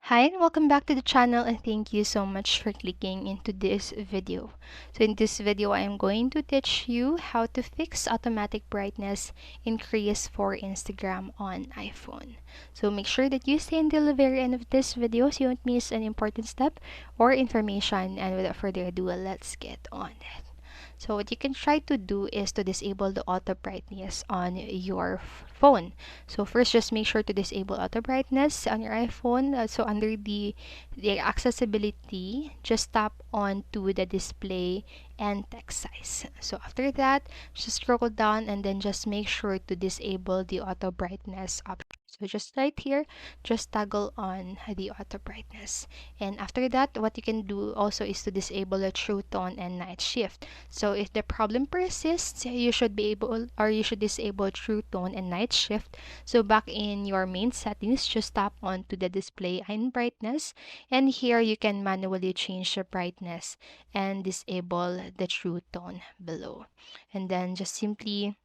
Hi and welcome back to the channel, and thank you so much for clicking into this video. So in this video, I am going to teach you how to fix automatic brightness increase for Instagram on iPhone. So make sure that you stay until the very end of this video so you won't miss an important step or information. And without further ado, let's get on it. So what you can try to do is to disable the auto brightness on your phone. So first, just make sure to disable auto brightness on your iPhone. So under the accessibility, just tap on to the display and text size. So after that, just scroll down and then just make sure to disable the auto brightness option. So just right here, just toggle on the auto brightness. And after that, what you can do also is to disable the true tone and night shift. So if the problem persists, you should be able or you should disable true tone and night shift. So back in your main settings, just tap on to the display and brightness, and here you can manually change the brightness and disable the true tone below. And then just simply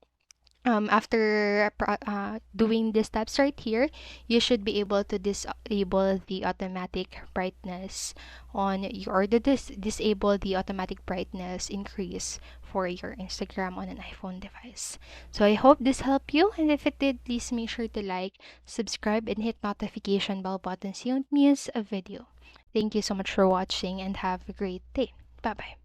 after doing the steps right here, you should be able to disable the automatic brightness on your or disable the automatic brightness increase for your Instagram on an iPhone device. So I hope this helped you, and if it did, please make sure to like, subscribe, and hit notification bell button so you don't miss a video. Thank you so much for watching and have a great day. Bye bye.